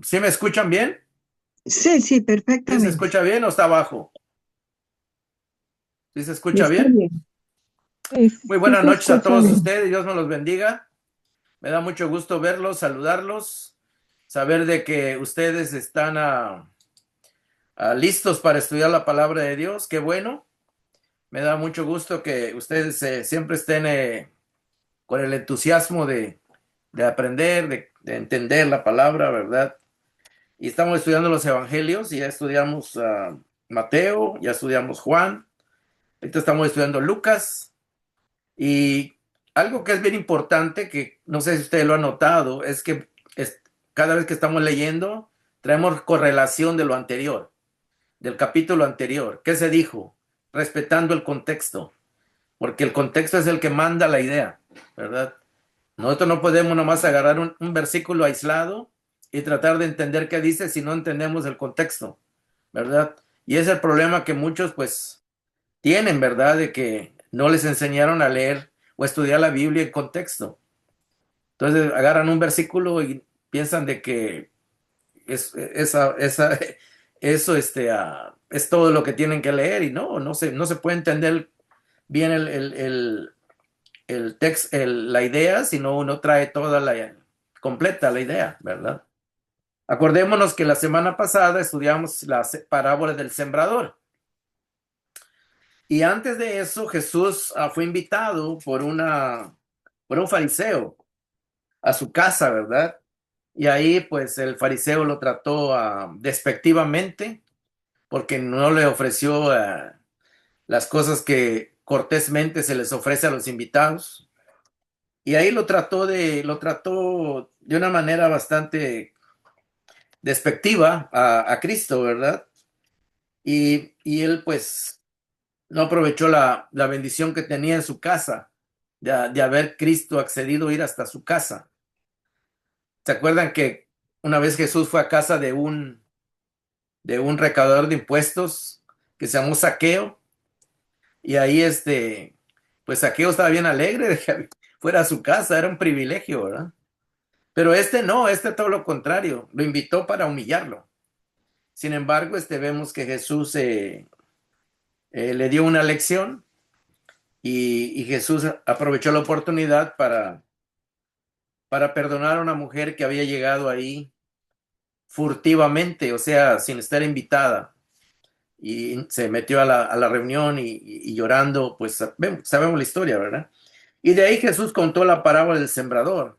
¿Sí me escuchan bien? Sí, sí, ¿Sí se perfectamente. escucha bien o está abajo? ¿Sí se escucha Está bien? bien. Sí, Muy sí buenas se noches a escucha todos bien. ustedes, Dios me los bendiga. Me da mucho gusto verlos, saludarlos, saber de que ustedes están listos para estudiar la palabra de Dios. Qué bueno. Me da mucho gusto que ustedes siempre estén con el entusiasmo de aprender, de entender la palabra, ¿verdad? Y estamos estudiando los evangelios y ya estudiamos Mateo, ya estudiamos Juan, ahorita estamos estudiando Lucas. Y algo que es bien importante, que no sé si usted lo ha notado, es que cada vez que estamos leyendo, traemos correlación de lo anterior, del capítulo anterior. ¿Qué se dijo? Respetando el contexto, porque el contexto es el que manda la idea, ¿verdad? Nosotros no podemos nomás agarrar un versículo aislado y tratar de entender qué dice si no entendemos el contexto, ¿verdad? Y es el problema que muchos pues tienen, ¿verdad? De que no les enseñaron a leer o estudiar la Biblia en contexto. Entonces agarran un versículo y piensan de que eso es todo lo que tienen que leer y no se puede entender bien el texto, la idea, sino uno trae toda completa la idea, ¿verdad? Acordémonos que la semana pasada estudiamos la parábola del sembrador. Y antes de eso, Jesús fue invitado por un fariseo a su casa, ¿verdad? Y ahí, pues, el fariseo lo trató despectivamente porque no le ofreció las cosas que cortésmente se les ofrece a los invitados. Y ahí lo trató de una manera bastante despectiva a Cristo, ¿verdad? Y él, pues, no aprovechó la bendición que tenía en su casa, de haber Cristo accedido a ir hasta su casa. ¿Se acuerdan que una vez Jesús fue a casa de un recaudador de impuestos que se llamó Saqueo? Y ahí pues Saqueo estaba bien alegre de que fuera a su casa, era un privilegio, ¿verdad? Pero no, todo lo contrario, lo invitó para humillarlo. Sin embargo, vemos que Jesús le dio una lección y Jesús aprovechó la oportunidad para perdonar a una mujer que había llegado ahí furtivamente, o sea, sin estar invitada, y se metió a la reunión y llorando, pues sabemos la historia, ¿verdad? Y de ahí Jesús contó la parábola del sembrador,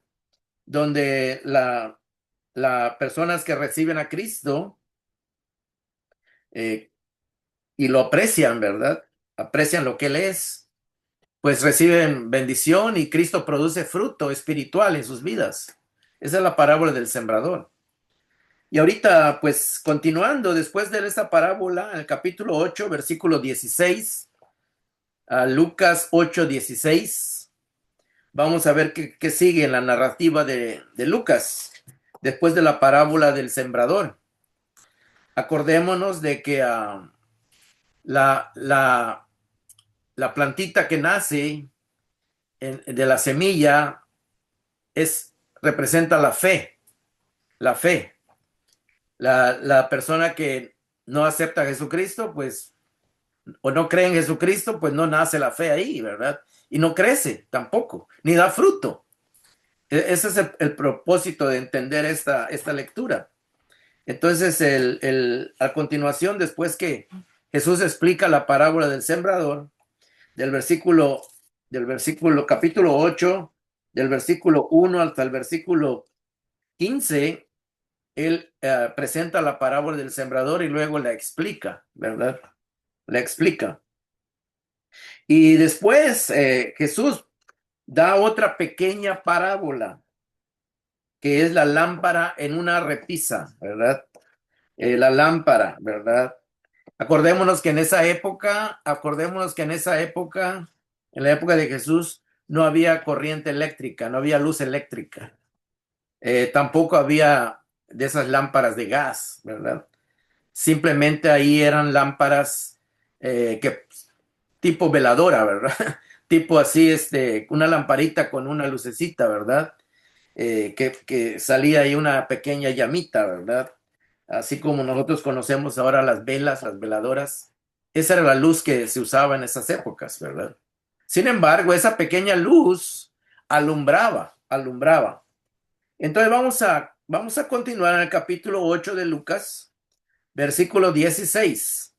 donde las personas que reciben a Cristo eh, y lo aprecian, ¿verdad? Aprecian lo que Él es, pues reciben bendición y Cristo produce fruto espiritual en sus vidas. Esa es la parábola del sembrador. Y ahorita, pues continuando, después de esta parábola, en el capítulo 8 versículo 16 a Lucas 8:16, vamos a ver qué sigue en la narrativa de Lucas, después de la parábola del sembrador. Acordémonos de que la, la, la plantita que nace de la semilla representa la fe, la fe. La persona que no acepta a Jesucristo, pues o no cree en Jesucristo, pues no nace la fe ahí, ¿verdad? Y no crece tampoco, ni da fruto. Ese es el propósito de entender esta lectura. Entonces, a continuación, después que Jesús explica la parábola del sembrador, del versículo, capítulo 8 del versículo 1 hasta el versículo 15, él presenta la parábola del sembrador y luego la explica, ¿verdad? La explica. Y después Jesús da otra pequeña parábola, que es la lámpara en una repisa, ¿verdad? La lámpara, ¿verdad? Acordémonos que en esa época, en la época de Jesús, no había corriente eléctrica, no había luz eléctrica. Tampoco había de esas lámparas de gas, ¿verdad? Simplemente ahí eran lámparas que tipo veladora, ¿verdad? Tipo así, una lamparita con una lucecita, ¿verdad? que salía ahí una pequeña llamita, ¿verdad? Así como nosotros conocemos ahora las velas, las veladoras. Esa era la luz que se usaba en esas épocas, ¿verdad? Sin embargo, esa pequeña luz alumbraba. Entonces vamos a continuar en el capítulo 8 de Lucas, versículo 16.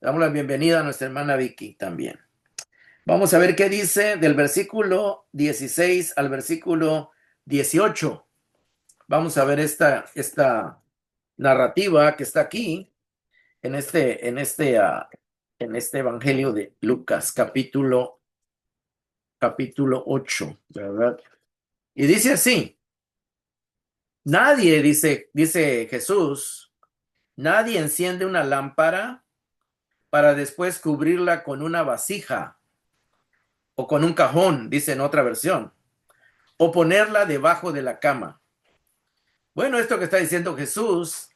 Damos la bienvenida a nuestra hermana Vicky también. Vamos a ver qué dice del versículo 16 al versículo 18. Vamos a ver esta narrativa que está aquí en este Evangelio de Lucas, capítulo 8, ¿verdad? Y dice así, dice Jesús, nadie enciende una lámpara para después cubrirla con una vasija o con un cajón, dice en otra versión, o ponerla debajo de la cama. Bueno, esto que está diciendo Jesús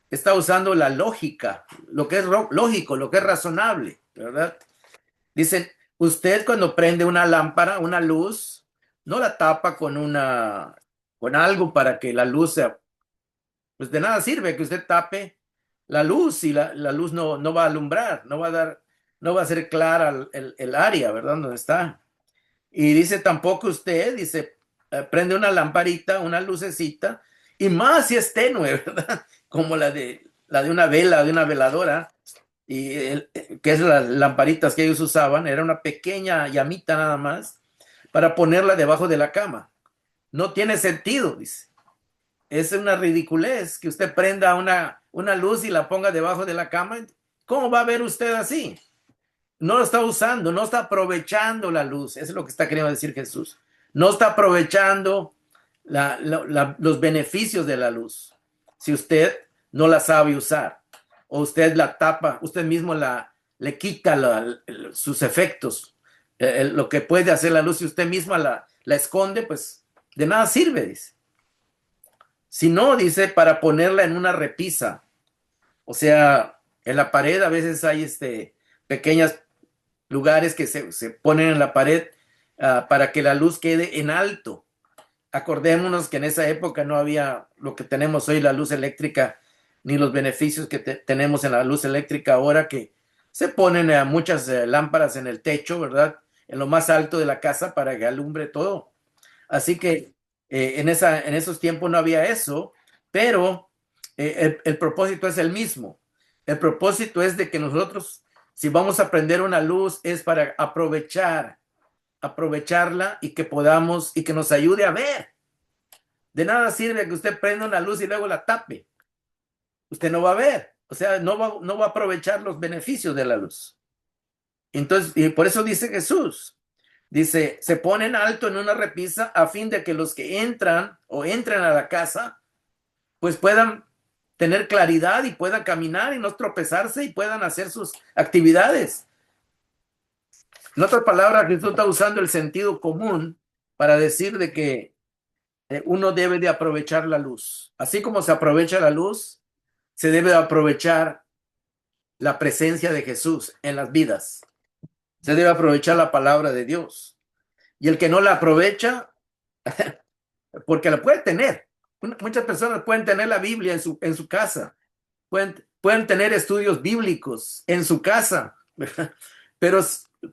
está usando la lógica, lo que es lógico, lo que es razonable, ¿verdad? Dicen, usted cuando prende una lámpara, una luz, no la tapa con algo para que la luz sea, pues de nada sirve que usted tape la luz y la luz no va a alumbrar, no va a ser clara el área, ¿verdad? Donde está. Y dice, tampoco usted, dice, prende una lamparita, una lucecita, y más si es tenue, ¿verdad? Como la de una vela, de una veladora, que es las lamparitas que ellos usaban, era una pequeña llamita nada más, para ponerla debajo de la cama. No tiene sentido, dice. Es una ridiculez que usted prenda una luz y la ponga debajo de la cama. ¿Cómo va a ver usted así? No lo está usando, no está aprovechando la luz. Eso es lo que está queriendo decir Jesús. No está aprovechando los beneficios de la luz. Si usted no la sabe usar o usted la tapa, usted mismo le quita sus efectos, lo que puede hacer la luz, si usted misma la esconde, pues de nada sirve, dice. Si no, dice, para ponerla en una repisa. O sea, en la pared a veces hay pequeñas lugares que se ponen en la pared para que la luz quede en alto. Acordémonos que en esa época no había lo que tenemos hoy, la luz eléctrica, ni los beneficios que tenemos en la luz eléctrica ahora, que se ponen muchas lámparas en el techo, ¿verdad? En lo más alto de la casa para que alumbre todo. Así que en esos tiempos no había eso, pero el propósito es el mismo. El propósito es de que nosotros, si vamos a prender una luz, es para aprovecharla y que podamos y que nos ayude a ver. De nada sirve que usted prenda una luz y luego la tape. Usted no va a ver, o sea, no va a aprovechar los beneficios de la luz. Entonces, y por eso dice Jesús, dice, se ponen alto en una repisa a fin de que los que entran o entren a la casa, pues puedan tener claridad y puedan caminar y no tropezarse y puedan hacer sus actividades. En otras palabras, Jesús está usando el sentido común para decir de que uno debe de aprovechar la luz. Así como se aprovecha la luz, se debe de aprovechar la presencia de Jesús en las vidas. Se debe aprovechar la palabra de Dios. Y el que no la aprovecha, porque la puede tener. Muchas personas pueden tener la Biblia en su casa, pueden tener estudios bíblicos en su casa, pero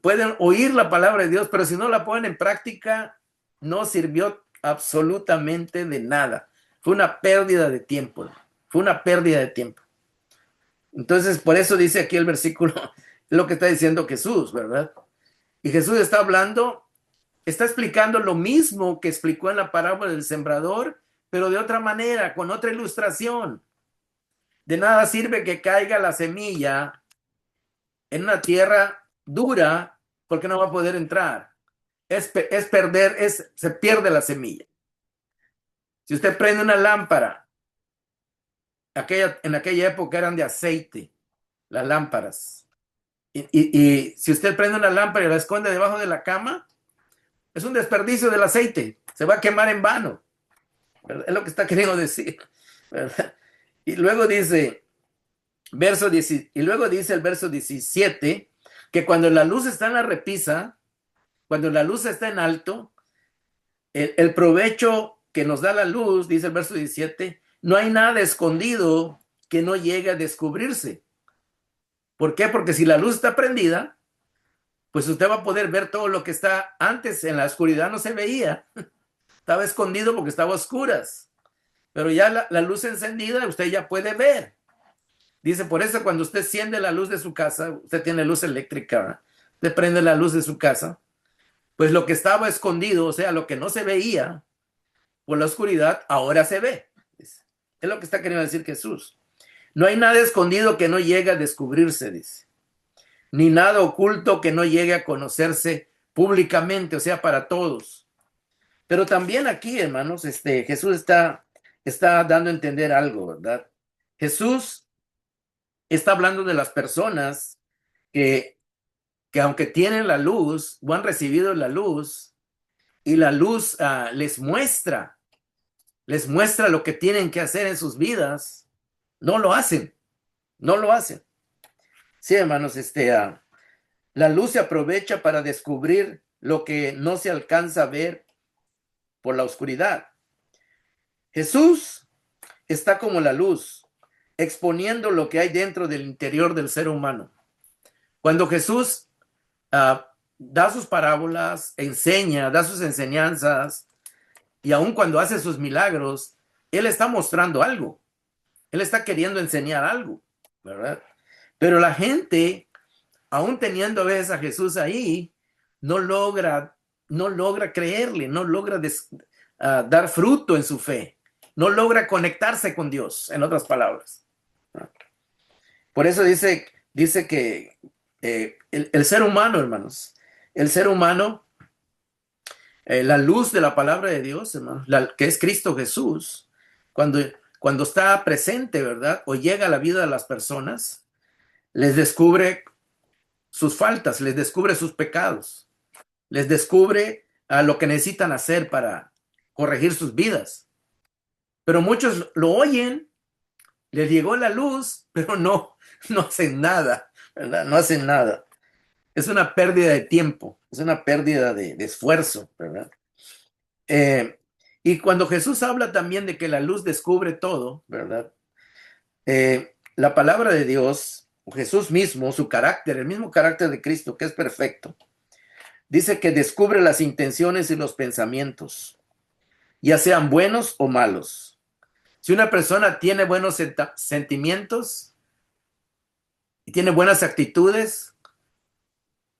pueden oír la palabra de Dios, pero si no la ponen en práctica, no sirvió absolutamente de nada. Fue una pérdida de tiempo. Fue una pérdida de tiempo. Entonces, por eso dice aquí el versículo, lo que está diciendo Jesús, ¿verdad? Y Jesús está hablando, está explicando lo mismo que explicó en la parábola del sembrador, pero de otra manera, con otra ilustración. De nada sirve que caiga la semilla en una tierra dura porque no va a poder entrar. Se pierde la semilla. Si usted prende una lámpara, en aquella época eran de aceite, las lámparas. Y si usted prende una lámpara y la esconde debajo de la cama, es un desperdicio del aceite. Se va a quemar en vano. ¿Verdad? Es lo que está queriendo decir. ¿Verdad? Y luego dice, y luego dice el verso 17, que cuando la luz está en la repisa, cuando la luz está en alto, el provecho que nos da la luz, dice el verso 17, no hay nada escondido que no llegue a descubrirse. ¿Por qué? Porque si la luz está prendida, pues usted va a poder ver todo lo que está antes en la oscuridad, no se veía. Estaba escondido porque estaba a oscuras. Pero ya la luz encendida, usted ya puede ver. Dice, por eso cuando usted enciende la luz de su casa, usted tiene luz eléctrica, ¿verdad? Usted prende la luz de su casa, pues lo que estaba escondido, o sea, lo que no se veía por la oscuridad, ahora se ve. Es lo que está queriendo decir Jesús. No hay nada escondido que no llegue a descubrirse, dice. Ni nada oculto que no llegue a conocerse públicamente, o sea, para todos. Pero también aquí, hermanos, Jesús está dando a entender algo, ¿verdad? Jesús está hablando de las personas que, que aunque tienen la luz o han recibido la luz y la luz les muestra lo que tienen que hacer en sus vidas, no lo hacen, no lo hacen. Sí, hermanos, la luz se aprovecha para descubrir lo que no se alcanza a ver por la oscuridad. Jesús está como la luz, exponiendo lo que hay dentro del interior del ser humano. Cuando Jesús da sus parábolas, enseña, da sus enseñanzas, y aun cuando hace sus milagros, Él está mostrando algo. Él está queriendo enseñar algo, ¿verdad? Pero la gente, aún teniendo a veces a Jesús ahí, no logra creerle, no logra dar fruto en su fe, no logra conectarse con Dios, en otras palabras. Por eso dice que el ser humano, hermanos, el ser humano, la luz de la palabra de Dios, hermanos, que es Cristo Jesús, cuando está presente, ¿verdad? O llega a la vida de las personas, les descubre sus faltas, les descubre sus pecados, les descubre lo que necesitan hacer para corregir sus vidas. Pero muchos lo oyen, les llegó la luz, pero no hacen nada, ¿verdad? No hacen nada. Es una pérdida de tiempo, es una pérdida de esfuerzo, ¿verdad? Y cuando Jesús habla también de que la luz descubre todo, ¿verdad? La palabra de Dios, Jesús mismo, su carácter, el mismo carácter de Cristo, que es perfecto, dice que descubre las intenciones y los pensamientos, ya sean buenos o malos. Si una persona tiene buenos sentimientos y tiene buenas actitudes,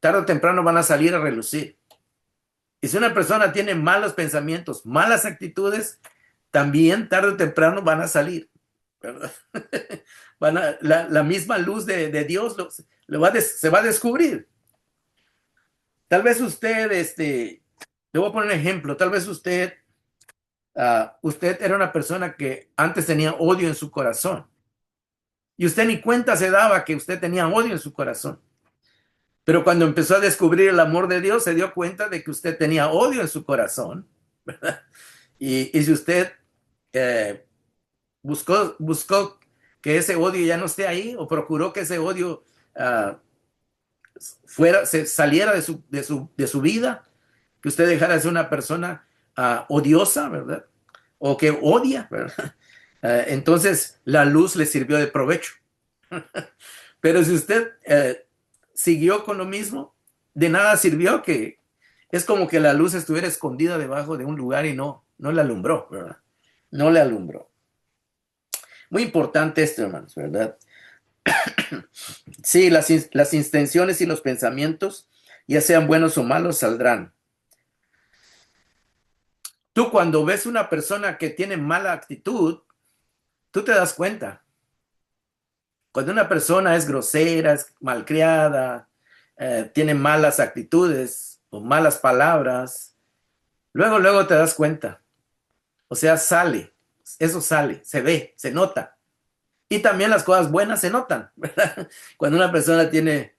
tarde o temprano van a salir a relucir. Y si una persona tiene malos pensamientos, malas actitudes, también tarde o temprano van a salir, ¿verdad? La misma luz de Dios se va a descubrir. Tal vez usted, le voy a poner un ejemplo, tal vez usted era una persona que antes tenía odio en su corazón y usted ni cuenta se daba que usted tenía odio en su corazón. Pero cuando empezó a descubrir el amor de Dios, se dio cuenta de que usted tenía odio en su corazón, ¿verdad? Y si usted buscó que ese odio ya no esté ahí, o procuró que ese odio saliera de su vida, que usted dejara de ser una persona odiosa, ¿verdad? O que odia, ¿verdad? Entonces la luz le sirvió de provecho. Pero si usted siguió con lo mismo, de nada sirvió, que es como que la luz estuviera escondida debajo de un lugar y no le alumbró, ¿verdad? No le alumbró. Muy importante esto, hermanos, ¿verdad? Sí, las intenciones y los pensamientos, ya sean buenos o malos, saldrán. Tú cuando ves una persona que tiene mala actitud, tú te das cuenta. Cuando una persona es grosera, es malcriada, tiene malas actitudes o malas palabras, luego te das cuenta. O sea, eso sale, se ve, se nota. Y también las cosas buenas se notan, ¿verdad? Cuando una persona tiene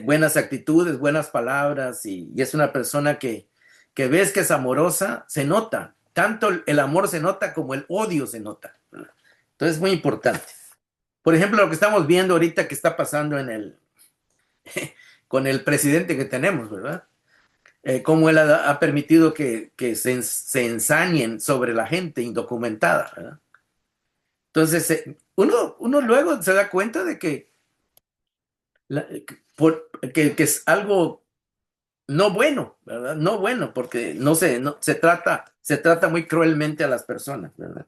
buenas actitudes, buenas palabras y es una persona que ves que es amorosa, se nota. Tanto el amor se nota como el odio se nota, ¿verdad? Entonces es muy importante. Por ejemplo, lo que estamos viendo ahorita que está pasando con el presidente que tenemos, ¿verdad? cómo él ha permitido que se ensañen sobre la gente indocumentada, ¿verdad? Entonces, uno luego se da cuenta de que, la- que es algo no bueno, ¿verdad? No bueno, porque no, se trata muy cruelmente a las personas, ¿verdad?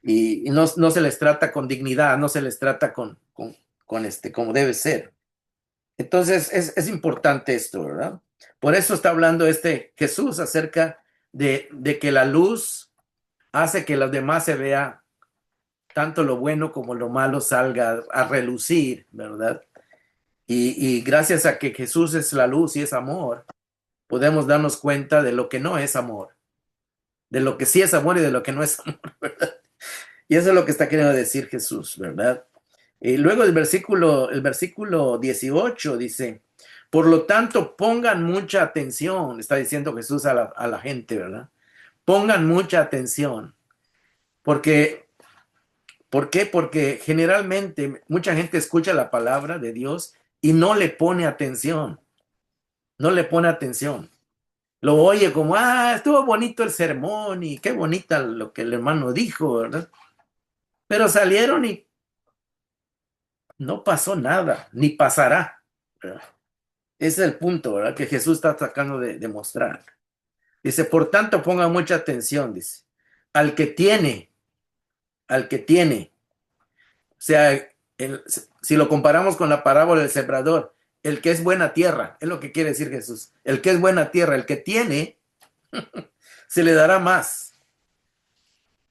Y no se les trata con dignidad, no se les trata como debe ser. Entonces, es importante esto, ¿verdad? Por eso está hablando este Jesús acerca de que la luz hace que los demás se vea tanto lo bueno como lo malo salga a relucir, ¿verdad? Y gracias a que Jesús es la luz y es amor, podemos darnos cuenta de lo que no es amor, de lo que sí es amor y de lo que no es amor, ¿verdad? Y eso es lo que está queriendo decir Jesús, ¿verdad? Y luego el versículo 18 dice, por lo tanto, pongan mucha atención, está diciendo Jesús a la gente, ¿verdad? Pongan mucha atención, porque, ¿por qué? Porque generalmente mucha gente escucha la palabra de Dios y no le pone atención, no le pone atención. Lo oye como, estuvo bonito el sermón y qué bonita lo que el hermano dijo, ¿verdad? Pero salieron y no pasó nada, ni pasará, ¿verdad? Ese es el punto, ¿verdad? Que Jesús está tratando de mostrar. Dice, por tanto, ponga mucha atención, dice, al que tiene, al que tiene. O sea, si lo comparamos con la parábola del sembrador, el que es buena tierra, es lo que quiere decir Jesús. El que es buena tierra, el que tiene, se le dará más.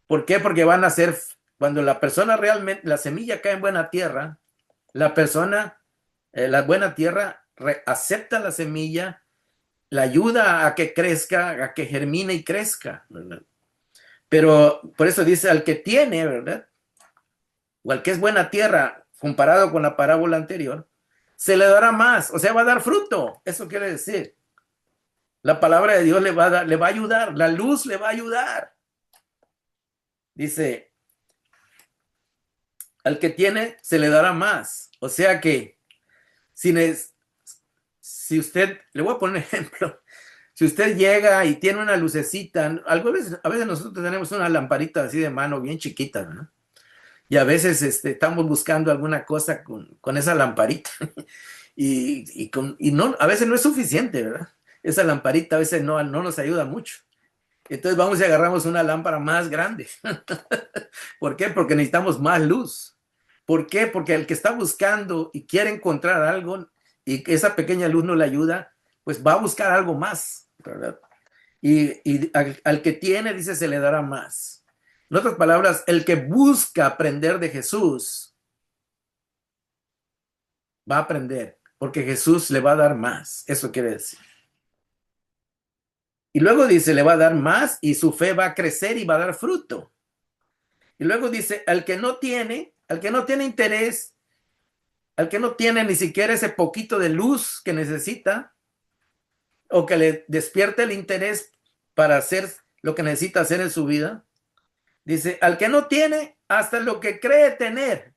¿Por qué? Porque van a ser, cuando la persona realmente, la semilla cae en buena tierra, la persona, la buena tierra, acepta la semilla, la ayuda a que crezca, a que germine y crezca, ¿verdad? Pero por eso dice al que tiene, ¿verdad? O al que es buena tierra, comparado con la parábola anterior, se le dará más, o sea, va a dar fruto. Eso quiere decir, la palabra de Dios le va a ayudar, la luz le va a ayudar. Dice, al que tiene, se le dará más. O sea que, si, si usted, le voy a poner un ejemplo, si usted llega y tiene una lucecita, a veces nosotros tenemos una lamparita así de mano bien chiquita, ¿no? Y a veces estamos buscando alguna cosa con esa lamparita y no, a veces no es suficiente, ¿verdad? Esa lamparita a veces no nos ayuda mucho. Entonces vamos y agarramos una lámpara más grande. ¿Por qué? Porque necesitamos más luz. ¿Por qué? Porque el que está buscando y quiere encontrar algo y que esa pequeña luz no le ayuda, pues va a buscar algo más, ¿verdad? Y al que tiene, dice, se le dará más. En otras palabras, el que busca aprender de Jesús va a aprender, porque Jesús le va a dar más. Eso quiere decir. Y luego dice, le va a dar más y su fe va a crecer y va a dar fruto. Y luego dice, al que no tiene interés, al que no tiene ni siquiera ese poquito de luz que necesita, o que le despierte el interés para hacer lo que necesita hacer en su vida, dice, al que no tiene, hasta lo que cree tener,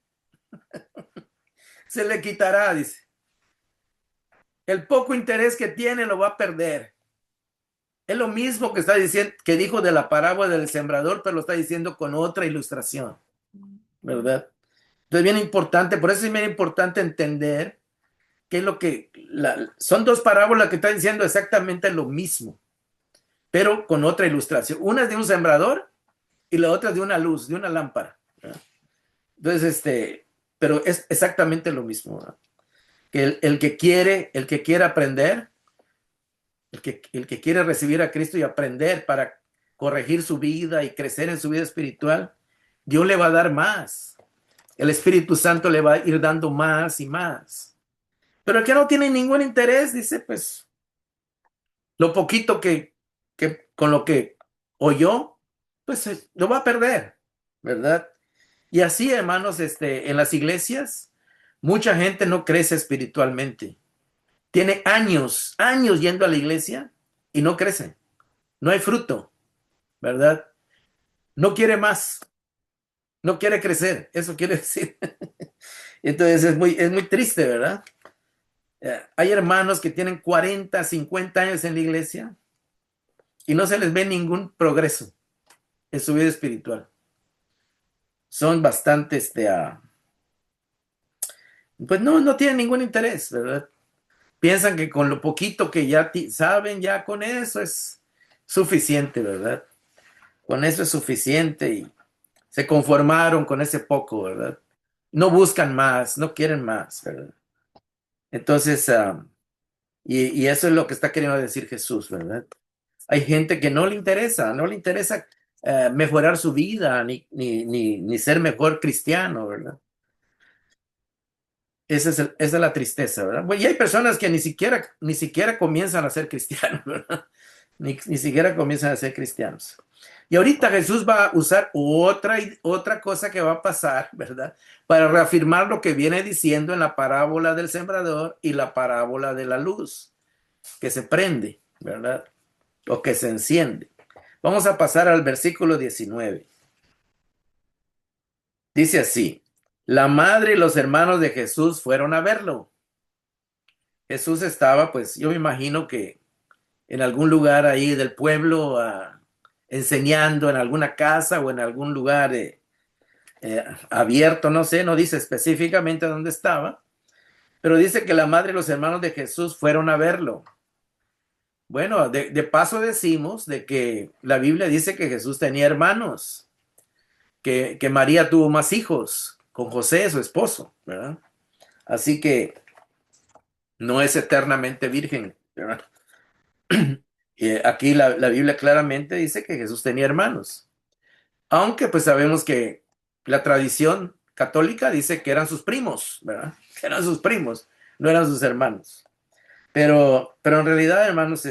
se le quitará, dice. El poco interés que tiene lo va a perder. Es lo mismo que está diciendo, que dijo de la parábola del sembrador, pero lo está diciendo con otra ilustración, ¿verdad? Entonces, bien importante, por eso es bien importante entender qué es lo que son dos parábolas que están diciendo exactamente lo mismo, pero con otra ilustración. Una es de un sembrador y la otra es de una luz, de una lámpara, ¿verdad? Entonces, pero es exactamente lo mismo, ¿verdad? Que el que quiere aprender, el que quiere recibir a Cristo y aprender para corregir su vida y crecer en su vida espiritual, Dios le va a dar más. El Espíritu Santo le va a ir dando más y más. Pero el que no tiene ningún interés, dice, pues lo poquito que con lo que oyó, pues lo va a perder, ¿verdad? Y así, hermanos, en las iglesias, mucha gente no crece espiritualmente. Tiene años, años yendo a la iglesia y no crece. No hay fruto, ¿verdad? No quiere más, no quiere crecer, eso quiere decir. Entonces es muy triste, ¿verdad? Hay hermanos que tienen 40, 50 años en la iglesia y no se les ve ningún progreso en su vida espiritual. Son bastante, pues no tienen ningún interés, ¿verdad? Piensan que con lo poquito que ya saben, ya con eso es suficiente, ¿verdad? Con eso es suficiente y se conformaron con ese poco, ¿verdad? No buscan más, no quieren más, ¿verdad? Entonces, y eso es lo que está queriendo decir Jesús, ¿verdad? Hay gente que no le interesa mejorar su vida ni ser mejor cristiano, ¿verdad? Esa es la tristeza, ¿verdad? Bueno, y hay personas que ni siquiera comienzan a ser cristianos, ¿verdad? Ni siquiera comienzan a ser cristianos. Y ahorita Jesús va a usar otra cosa que va a pasar, ¿verdad? Para reafirmar lo que viene diciendo en la parábola del sembrador y la parábola de la luz, que se prende, ¿verdad? O que se enciende. Vamos a pasar al versículo 19. Dice así: la madre y los hermanos de Jesús fueron a verlo. Jesús estaba, pues yo me imagino que en algún lugar ahí del pueblo, enseñando en alguna casa o en algún lugar abierto, no sé, no dice específicamente dónde estaba, pero dice que la madre y los hermanos de Jesús fueron a verlo. Bueno, de paso decimos de que la Biblia dice que Jesús tenía hermanos, que María tuvo más hijos con José, su esposo, ¿verdad? Así que no es eternamente virgen, ¿verdad? Aquí la Biblia claramente dice que Jesús tenía hermanos, aunque pues sabemos que la tradición católica dice que eran sus primos, ¿verdad? Que eran sus primos, no eran sus hermanos. Pero en realidad, hermanos,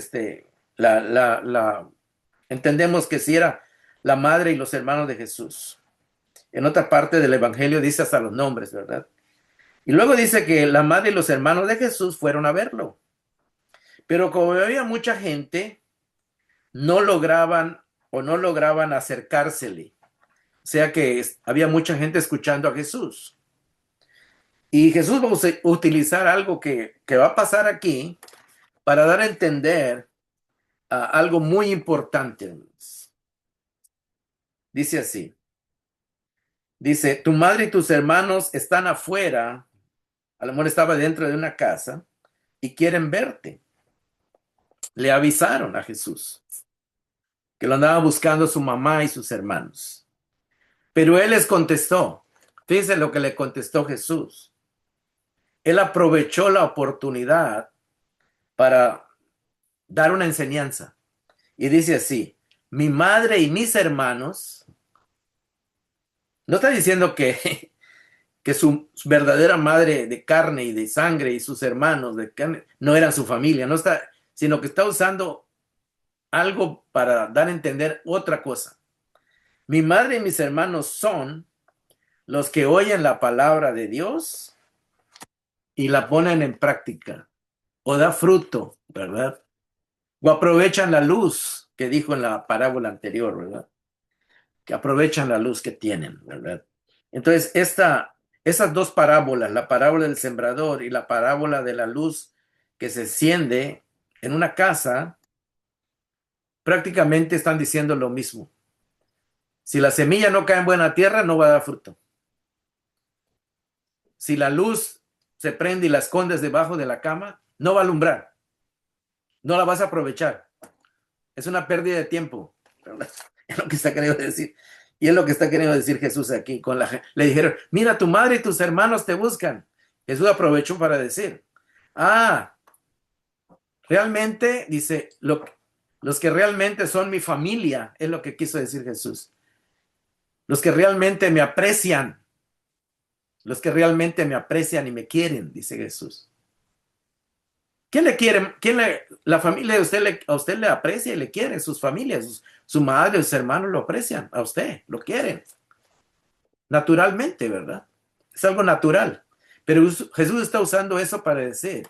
entendemos que sí era la madre y los hermanos de Jesús. En otra parte del Evangelio dice hasta los nombres, ¿verdad? Y luego dice que la madre y los hermanos de Jesús fueron a verlo. Pero como había mucha gente, no lograban acercársele. O sea que había mucha gente escuchando a Jesús. Y Jesús va a utilizar algo que va a pasar aquí para dar a entender algo muy importante. Dice así, dice, tu madre y tus hermanos están afuera, a lo mejor estaba dentro de una casa, y quieren verte. Le avisaron a Jesús que lo andaba buscando su mamá y sus hermanos. Pero él les contestó, fíjense lo que le contestó Jesús. Él aprovechó la oportunidad para dar una enseñanza. Y dice así, mi madre y mis hermanos, no está diciendo que su verdadera madre de carne y de sangre y sus hermanos de carne no eran su familia, no está, sino que está usando algo para dar a entender otra cosa. Mi madre y mis hermanos son los que oyen la palabra de Dios y la ponen en práctica, o da fruto, ¿verdad? O aprovechan la luz que dijo en la parábola anterior, ¿verdad? Que aprovechan la luz que tienen, ¿verdad? Entonces, esas dos parábolas, la parábola del sembrador y la parábola de la luz que se enciende en una casa, prácticamente están diciendo lo mismo. Si la semilla no cae en buena tierra, no va a dar fruto. Si la luz se prende y la escondes debajo de la cama, no va a alumbrar. No la vas a aprovechar. Es una pérdida de tiempo. Es lo que está queriendo decir. Y es lo que está queriendo decir Jesús aquí. Le dijeron, mira, tu madre y tus hermanos te buscan. Jesús aprovechó para decir, realmente, dice, los que realmente son mi familia, es lo que quiso decir Jesús. Los que realmente me aprecian, los que realmente me aprecian y me quieren, dice Jesús. ¿Quién le quiere? La familia de usted a usted le aprecia y le quiere, sus familias, su madre, sus hermanos lo aprecian, a usted lo quieren. Naturalmente, ¿verdad? Es algo natural. Pero Jesús está usando eso para decir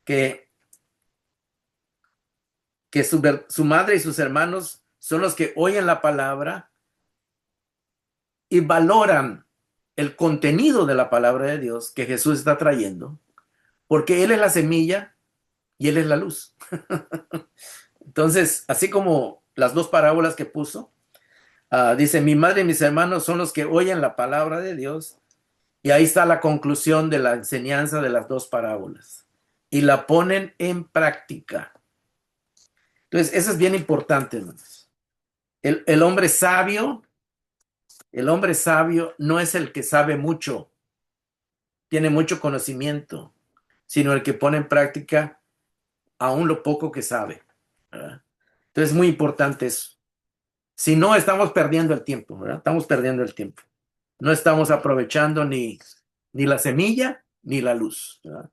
que, que su madre y sus hermanos son los que oyen la palabra y valoran el contenido de la palabra de Dios que Jesús está trayendo, porque Él es la semilla y Él es la luz. Entonces, así como las dos parábolas que puso, dice, mi madre y mis hermanos son los que oyen la palabra de Dios, y ahí está la conclusión de la enseñanza de las dos parábolas, y la ponen en práctica. Entonces, eso es bien importante, hermanos. El hombre sabio, el hombre sabio no es el que sabe mucho, tiene mucho conocimiento, sino el que pone en práctica aún lo poco que sabe, ¿verdad? Entonces, es muy importante eso. Si no, estamos perdiendo el tiempo, ¿verdad? Estamos perdiendo el tiempo. No estamos aprovechando ni la semilla ni la luz, ¿verdad?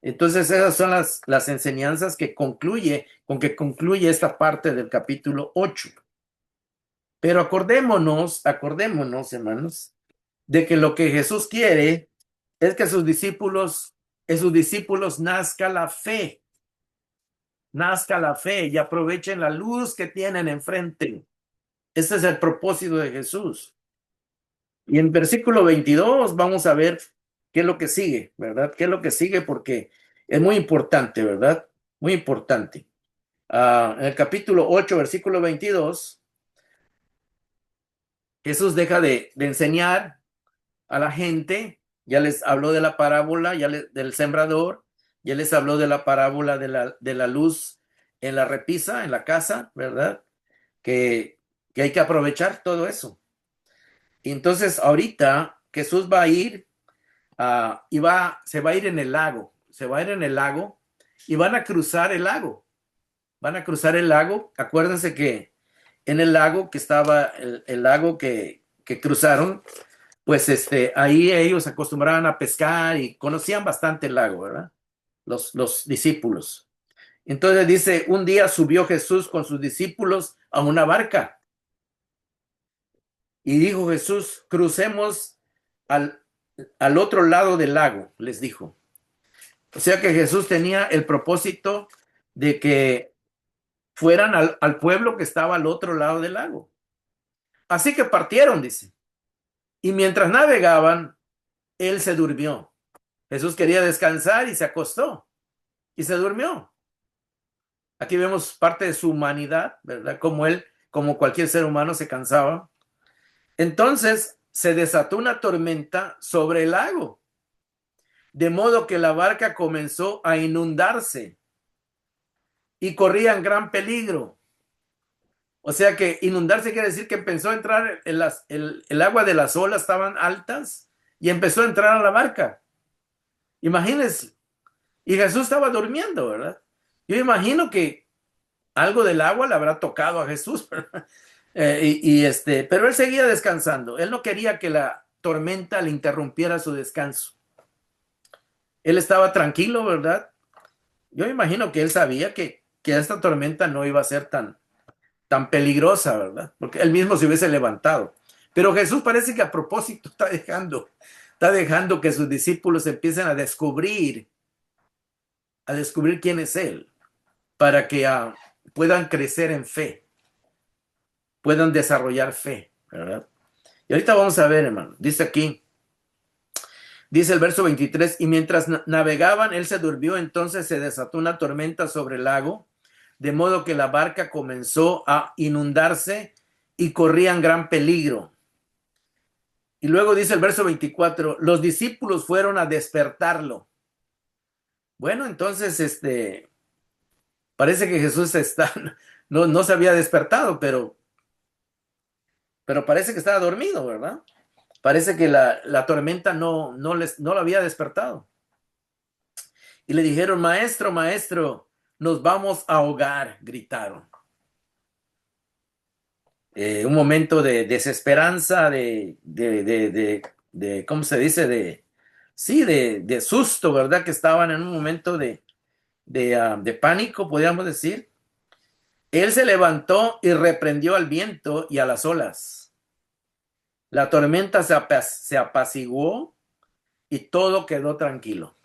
Entonces, esas son las enseñanzas con que concluye esta parte del capítulo 8. Pero acordémonos, hermanos, de que lo que Jesús quiere es que en sus discípulos nazca la fe y aprovechen la luz que tienen enfrente. Ese es el propósito de Jesús. Y en versículo 22 vamos a ver qué es lo que sigue, ¿verdad? ¿Qué es lo que sigue? Porque es muy importante, ¿verdad? Muy importante. En el capítulo 8, versículo 22, Jesús deja de enseñar a la gente, ya les habló de la parábola del sembrador, ya les habló de la parábola de la luz en la repisa, en la casa, ¿verdad? Que hay que aprovechar todo eso. Y entonces ahorita Jesús va a ir se va a ir en el lago, se va a ir en el lago y van a cruzar el lago, van a cruzar el lago. Acuérdense que en el lago que estaba, el lago que cruzaron, pues ahí ellos acostumbraban a pescar y conocían bastante el lago, ¿verdad? Los discípulos. Entonces dice, un día subió Jesús con sus discípulos a una barca y dijo Jesús, crucemos al, al otro lado del lago, les dijo. O sea que Jesús tenía el propósito de que fueran al pueblo que estaba al otro lado del lago. Así que partieron, dice. Y mientras navegaban, él se durmió. Jesús quería descansar y se acostó y se durmió. Aquí vemos parte de su humanidad, ¿verdad? Como él, como cualquier ser humano, se cansaba. Entonces se desató una tormenta sobre el lago, de modo que la barca comenzó a inundarse y corría en gran peligro. O sea que inundarse quiere decir que empezó a entrar el agua de las olas, estaban altas y empezó a entrar a la barca. Imagínense. Y Jesús estaba durmiendo, ¿verdad? Yo imagino que algo del agua le habrá tocado a Jesús, ¿verdad? Pero él seguía descansando. Él no quería que la tormenta le interrumpiera su descanso. Él estaba tranquilo, ¿verdad? Yo imagino que él sabía que esta tormenta no iba a ser tan peligrosa, ¿verdad? Porque él mismo se hubiese levantado. Pero Jesús parece que a propósito está dejando que sus discípulos empiecen a descubrir quién es Él, para que puedan crecer en fe, puedan desarrollar fe, ¿verdad? Y ahorita vamos a ver, hermano, dice el verso 23, y mientras navegaban, Él se durmió, entonces se desató una tormenta sobre el lago, de modo que la barca comenzó a inundarse y corrían gran peligro. Y luego dice el verso 24, los discípulos fueron a despertarlo. Bueno, entonces parece que Jesús no se había despertado, pero parece que estaba dormido, ¿verdad? Parece que la tormenta no lo había despertado. Y le dijeron, maestro, maestro, nos vamos a ahogar, gritaron. Un momento de desesperanza, ¿cómo se dice? Sí, de susto, ¿verdad? Que estaban en un momento de pánico, podríamos decir. Él se levantó y reprendió al viento y a las olas. La tormenta se apaciguó y todo quedó tranquilo.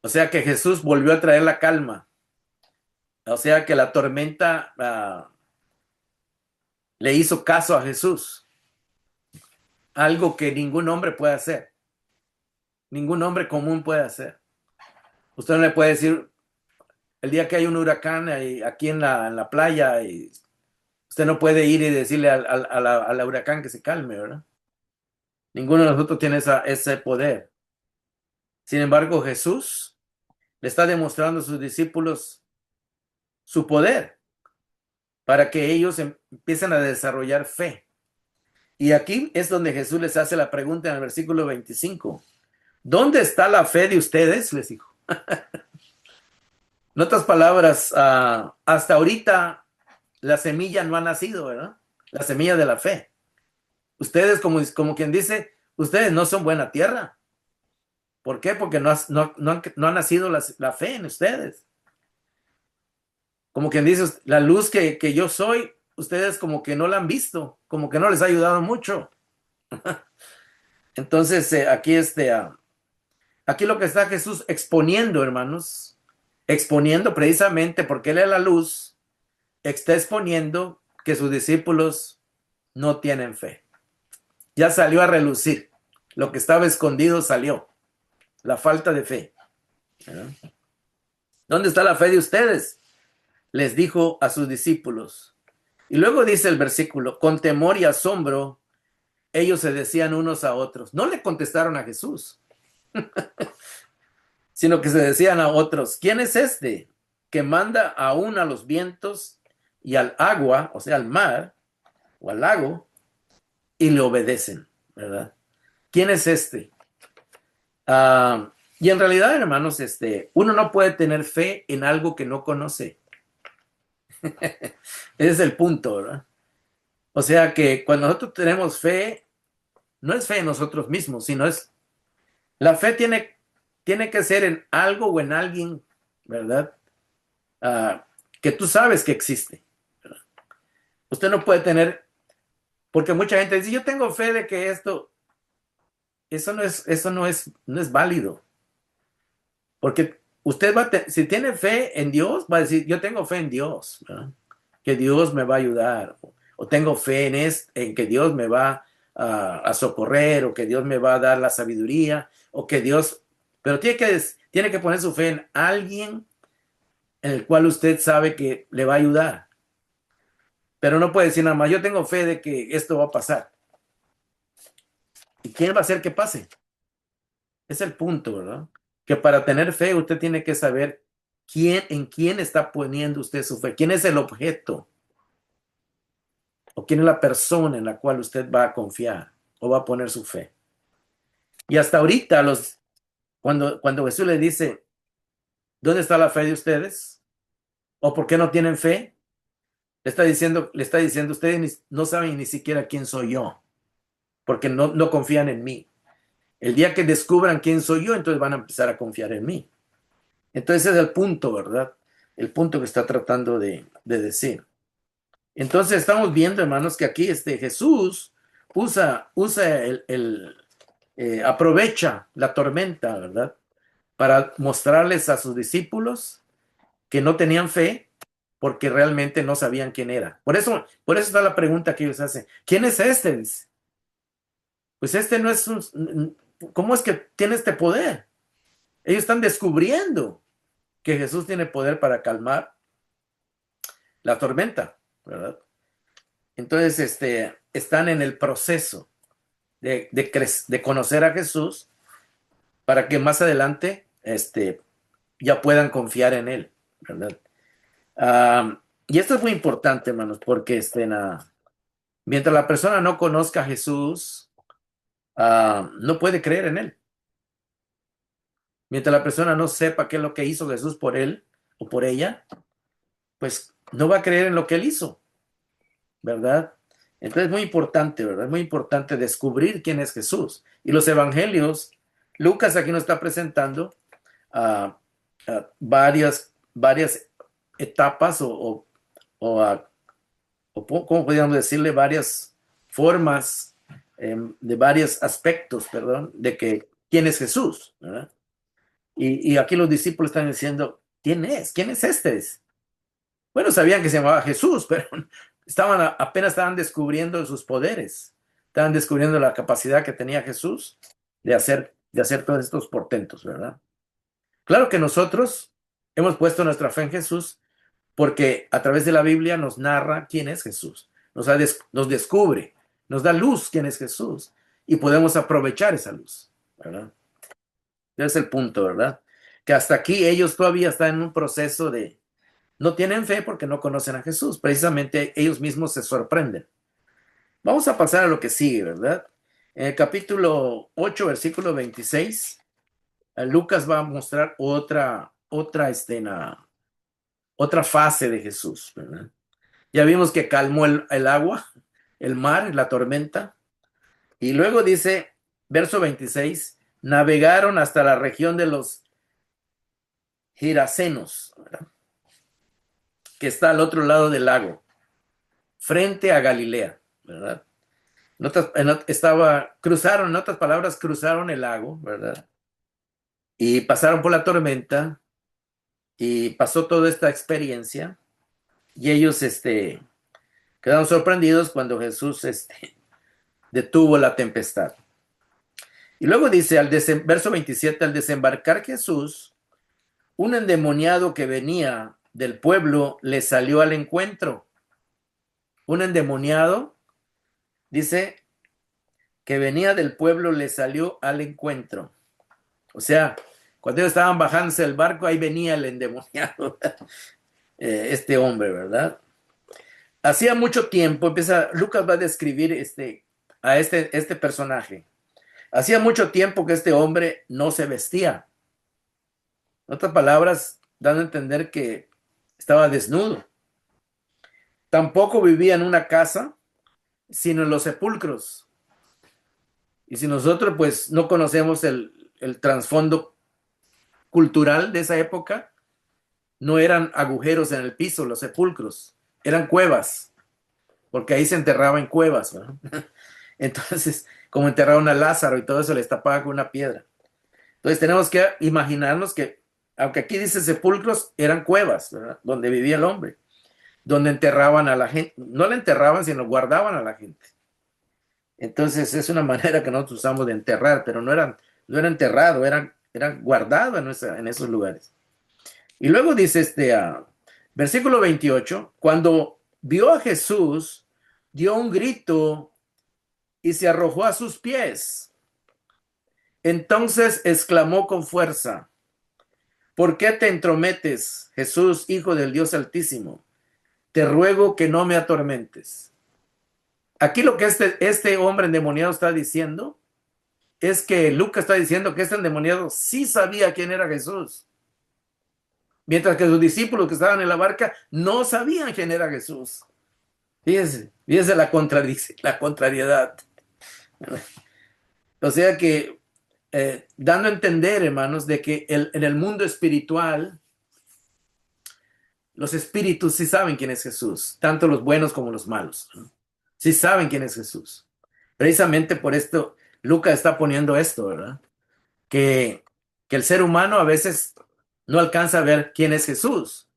O sea que Jesús volvió a traer la calma. O sea que la tormenta le hizo caso a Jesús. Algo que ningún hombre puede hacer. ningún hombre común puede hacer. Usted no le puede decir, el día que hay un huracán aquí en la playa, y usted no puede ir y decirle a la huracán que se calme, ¿verdad? Ninguno de nosotros tiene ese poder. Sin embargo, Jesús le está demostrando a sus discípulos su poder para que ellos empiecen a desarrollar fe. Y aquí es donde Jesús les hace la pregunta en el versículo 25. ¿Dónde está la fe de ustedes? Les dijo. En otras palabras, hasta ahorita la semilla no ha nacido, ¿verdad? La semilla de la fe. Ustedes, como quien dice, ustedes no son buena tierra. ¿Por qué? Porque no ha nacido la fe en ustedes. Como quien dice, la luz que yo soy, ustedes como que no la han visto, como que no les ha ayudado mucho. Entonces, aquí lo que está Jesús exponiendo, hermanos, exponiendo precisamente porque Él es la luz, está exponiendo que sus discípulos no tienen fe. Ya salió a relucir. Lo que estaba escondido salió. La falta de fe. ¿Verdad? ¿Dónde está la fe de ustedes? Les dijo a sus discípulos. Y luego dice el versículo, con temor y asombro, ellos se decían unos a otros. No le contestaron a Jesús, sino que se decían a otros, ¿quién es este que manda aún a los vientos y al agua, o sea, al mar o al lago, y le obedecen? ¿Verdad? ¿Quién es este? Y en realidad, hermanos, uno no puede tener fe en algo que no conoce. Ese es el punto, ¿verdad? O sea que cuando nosotros tenemos fe, no es fe en nosotros mismos, sino la fe tiene que ser en algo o en alguien, ¿verdad? Que tú sabes que existe, ¿verdad? Usted no puede tener, porque mucha gente dice, yo tengo fe de que eso no es válido, porque usted si tiene fe en Dios, va a decir, yo tengo fe en Dios, ¿verdad? Que Dios me va a ayudar, o tengo fe en que Dios me va a socorrer, o que Dios me va a dar la sabiduría, o que Dios, pero tiene que poner su fe en alguien en el cual usted sabe que le va a ayudar. Pero no puede decir nada más, yo tengo fe de que esto va a pasar. ¿Y quién va a hacer que pase? Es el punto, ¿verdad? Que para tener fe usted tiene que saber en quién está poniendo usted su fe, quién es el objeto o quién es la persona en la cual usted va a confiar o va a poner su fe. Y hasta ahorita, cuando Jesús le dice, ¿dónde está la fe de ustedes? ¿O por qué no tienen fe? Le está diciendo, ustedes no saben ni siquiera quién soy yo, porque no confían en mí. El día que descubran quién soy yo, entonces van a empezar a confiar en mí. Entonces ese es el punto, ¿verdad? El punto que está tratando de decir. Entonces estamos viendo, hermanos, que aquí Jesús aprovecha la tormenta, ¿verdad? Para mostrarles a sus discípulos que no tenían fe porque realmente no sabían quién era. Por eso está la pregunta que ellos hacen. ¿Quién es este? Dice. Pues no es ¿cómo es que tiene este poder? Ellos están descubriendo que Jesús tiene poder para calmar la tormenta, ¿verdad? Entonces, están en el proceso de conocer a Jesús para que más adelante, ya puedan confiar en él, ¿verdad? Y esto es muy importante, hermanos, porque mientras la persona no conozca a Jesús, no puede creer en él. Mientras la persona no sepa qué es lo que hizo Jesús por él o por ella, pues no va a creer en lo que él hizo, ¿verdad? Entonces es muy importante, ¿verdad? Es muy importante descubrir quién es Jesús. Y los evangelios, Lucas aquí nos está presentando varias etapas ¿cómo podríamos decirle? Varias formas de varios aspectos, perdón, de que quién es Jesús, ¿verdad? Y aquí los discípulos están diciendo, ¿quién es? ¿Quién es este? Bueno, sabían que se llamaba Jesús, pero apenas estaban descubriendo sus poderes, estaban descubriendo la capacidad que tenía Jesús de hacer de hacer todos estos portentos, ¿verdad? Claro que nosotros hemos puesto nuestra fe en Jesús porque a través de la Biblia nos narra quién es Jesús, nos descubre, nos da luz quién es Jesús y podemos aprovechar esa luz, ¿verdad? Ese es el punto, ¿verdad? Que hasta aquí ellos todavía están en un proceso de, no tienen fe porque no conocen a Jesús, precisamente ellos mismos se sorprenden. Vamos a pasar a lo que sigue, ¿verdad? En el capítulo 8, versículo 26, Lucas va a mostrar otra escena, otra fase de Jesús, ¿verdad? Ya vimos que calmó el agua, el mar, la tormenta. Y luego dice, verso 26, navegaron hasta la región de los Gerasenos, ¿verdad? Que está al otro lado del lago, frente a Galilea, ¿verdad? Cruzaron, en otras palabras, cruzaron el lago, ¿verdad? Y pasaron por la tormenta y pasó toda esta experiencia y ellos quedaron sorprendidos cuando Jesús detuvo la tempestad. Y luego dice, verso 27, al desembarcar Jesús, un endemoniado que venía del pueblo le salió al encuentro. Un endemoniado, dice, que venía del pueblo le salió al encuentro. O sea, cuando ellos estaban bajándose del barco, ahí venía el endemoniado, este hombre, ¿verdad? Hacía mucho tiempo, Lucas va a describir a este personaje. Hacía mucho tiempo que este hombre no se vestía. En otras palabras, dando a entender que estaba desnudo. Tampoco vivía en una casa, sino en los sepulcros. Y si nosotros pues no conocemos el trasfondo cultural de esa época, no eran agujeros en el piso, los sepulcros, eran cuevas, porque ahí se enterraba en cuevas, ¿no? Entonces, como enterraron a Lázaro y todo eso, les tapaba con una piedra. Entonces tenemos que imaginarnos que, aunque aquí dice sepulcros, eran cuevas, ¿verdad? Donde vivía el hombre, donde enterraban a la gente, no la enterraban, sino guardaban a la gente. Entonces es una manera que nosotros usamos de enterrar, pero no era enterrado, eran guardado en esos lugares. Y luego dice versículo 28, cuando vio a Jesús, dio un grito y se arrojó a sus pies. Entonces exclamó con fuerza, ¿por qué te entrometes, Jesús, Hijo del Dios Altísimo? Te ruego que no me atormentes. Aquí lo que este hombre endemoniado está diciendo es que Lucas está diciendo que este endemoniado sí sabía quién era Jesús, mientras que sus discípulos que estaban en la barca no sabían quién era Jesús. Fíjense la contrariedad. O sea que, dando a entender, hermanos, de que en el mundo espiritual, los espíritus sí saben quién es Jesús, tanto los buenos como los malos, ¿no? Sí saben quién es Jesús. Precisamente por esto, Lucas está poniendo esto, ¿verdad? Que, que el ser humano a veces no alcanza a ver quién es Jesús,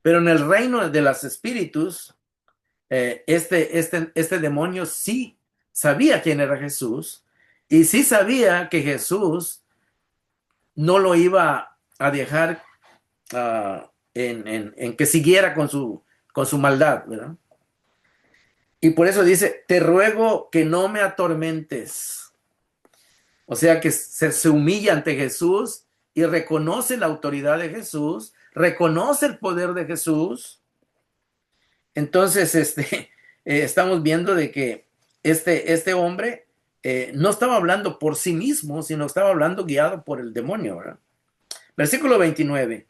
pero en el reino de los espíritus, este demonio sí sabía quién era Jesús y sí sabía que Jesús no lo iba a dejar en que siguiera con su maldad, ¿verdad? Y por eso dice, te ruego que no me atormentes. O sea que se humilla ante Jesús y reconoce la autoridad de Jesús, reconoce el poder de Jesús. Entonces, estamos viendo de que este hombre no estaba hablando por sí mismo, sino estaba hablando guiado por el demonio, ¿verdad? Versículo 29.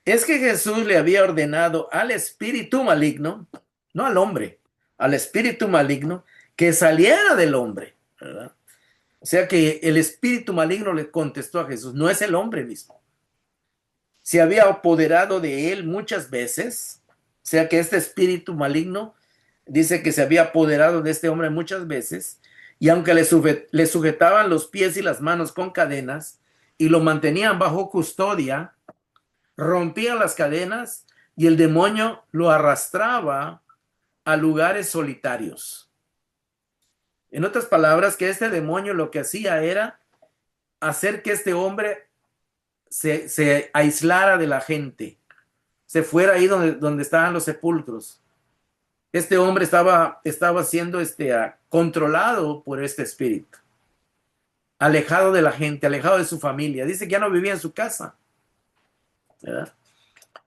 Es que Jesús le había ordenado al espíritu maligno, no al hombre, al espíritu maligno, que saliera del hombre, ¿verdad? O sea que el espíritu maligno le contestó a Jesús, no es el hombre mismo. Se había apoderado de él muchas veces, o sea que este espíritu maligno dice que se había apoderado de este hombre muchas veces, y aunque le sujetaban los pies y las manos con cadenas y lo mantenían bajo custodia, rompían las cadenas y el demonio lo arrastraba a lugares solitarios. En otras palabras, que este demonio lo que hacía era hacer que este hombre se aislara de la gente, se fuera ahí donde estaban los sepulcros. Este hombre estaba siendo controlado por este espíritu, alejado de la gente, alejado de su familia. Dice que ya no vivía en su casa, ¿verdad?